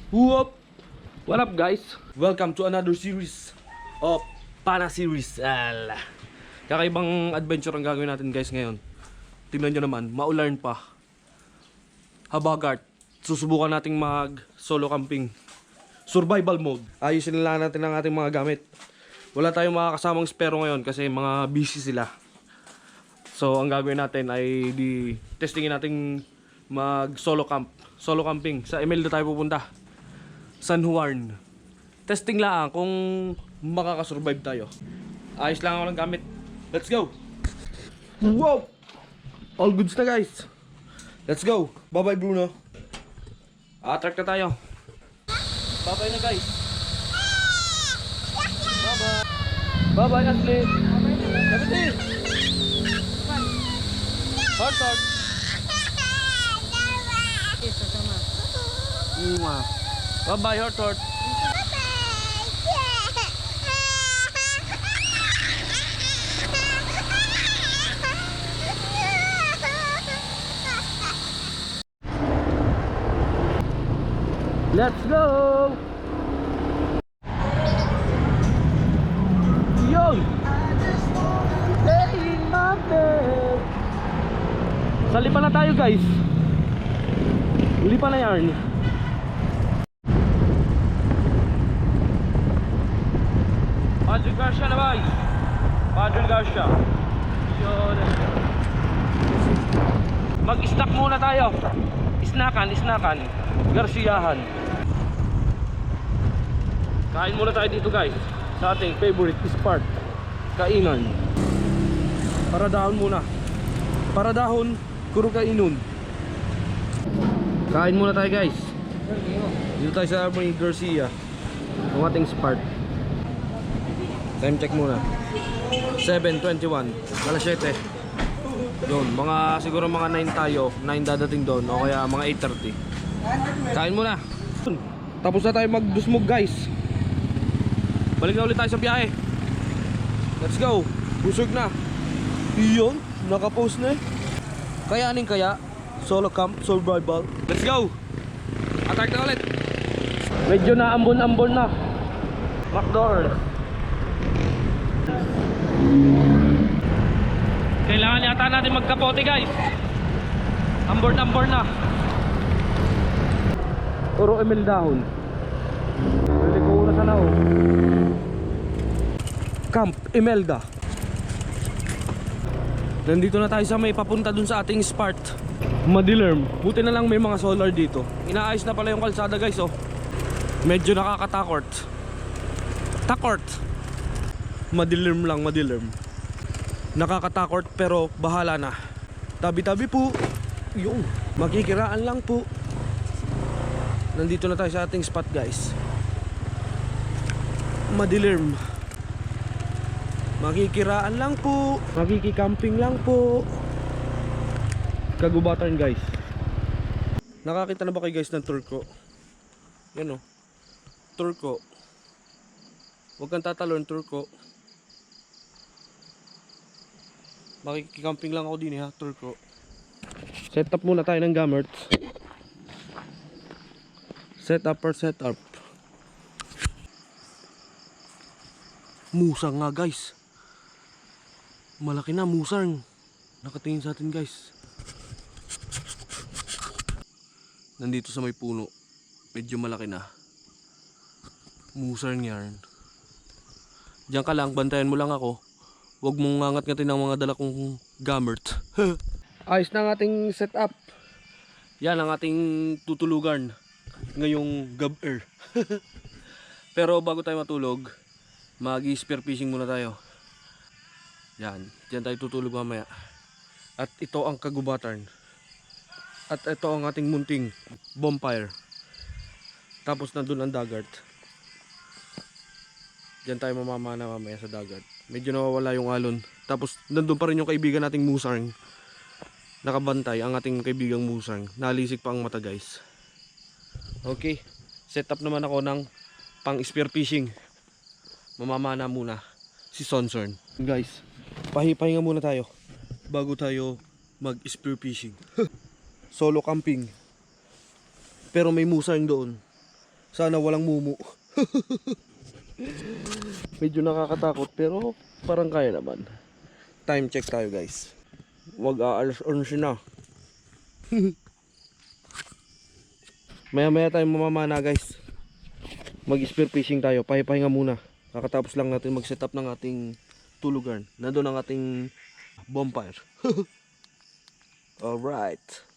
Whoop! What up guys? Welcome to another series of Pana Series. Kakaibang adventure ang gagawin natin guys ngayon. Tingnan nyo naman, maulan pa. Habagat. Susubukan nating mag solo camping. Survival mode. Ayusin lang natin ang ating mga gamit. Wala tayong mga kasamang spero ngayon kasi mga busy sila. So ang gagawin natin ay testingin nating mag solo camping. Sa Imelda tayo pupunta. San Juan. Testing lang kung makakasurvive tayo. Ayos lang ako ng gamit. Let's go! Wow! All goods na guys. Let's go! Bye bye Bruno. Attract na tayo. Bye bye na guys. Bye bye. Bye bye Ashley. Everything. Heart heart. Bye bye heart heart. Let's go! Yon! Stay in my bed. Salipan na tayo guys. Lipan na yarn. Padre Garcia na bay. Padre Garcia. Yon. Mag-snack muna tayo. Snackan. Garciahan. Kain muna tayo dito guys. Sa ating favorite spot. Kainan. Paradahon muna. Paradahon, kuro kainon. Kain muna tayo guys. Dito tayo sa may Garcia. Ang ating spot. Time check muna. 7:21. Alas 7. Doon, siguro mga 9 tayo. 9 dadating doon o kaya mga 8:30. Kain muna. Tapos na tayo magdusmog guys. Balik na ulit tayo sa biyahe. Let's go. Busog na. Iyon, nakapost na eh. Kayanin kaya solo camp survival. Let's go. Attack na ulit. Medyo na ambon na. Backdoor. Kailangan yata natin magkapote guys. Ambon na. Puro emel dahon. Pwede ko una sana oh. Camp Imelda. Nandito na tayo sa may papunta dun sa ating spot. Madilim. Buti na lang may mga solar dito. Inaayos na pala yung kalsada guys oh. Medyo nakakatakot. Takot. Madilim. Nakakatakot pero bahala na. Tabi-tabi po. Yung makikiraan lang po. Nandito na tayo sa ating spot guys. Madilim. Makikiraan lang po. Makikikamping lang po. Kagubatan guys. Nakakita na ba kayo guys ng turko? Yan o. Turko. Huwag kang tatalon turko. Makikikamping lang ako din ha. Turko. Set up muna tayo ng gamert. Set up. Musang nga guys. Malaki na musang. Nakatingin sa atin guys. Nandito sa may puno. Medyo malaki na. Musang yarn. Diyan ka lang, bantayan mo lang ako. Huwag mong ngangat-ngatin ang mga dala kong gamert. Ayos na ang ating setup. Yan ang ating tutulugan ngayong gab-air. Pero bago tayo matulog, mag-spear fishing muna tayo. Yan, diyan tayo tutulog mamaya. At ito ang kagubatan. At ito ang ating munting bonfire. Tapos nandun ang dagat. Diyan tayo mamamana mamaya sa dagat. Medyo nawawala yung alon. Tapos nandun pa rin yung kaibigan nating musang. Nakabantay ang ating kaibigang musang. Nalisik pa ang mata guys. Okay, set up naman ako ng pang spear fishing. Mamamana muna si Sonsorn. Guys, pahinga muna tayo bago tayo mag spear fishing. Solo camping. Pero may musang doon. Sana walang mumu. Medyo nakakatakot pero parang kaya naman. Time check tayo guys. Wag aalas 11 na. Maya maya tayo mamamana guys. Mag spear fishing tayo. Pahinga muna. Kakatapos lang natin mag setup ng ating tulugan. Nandun ang ating bonfire. Alright.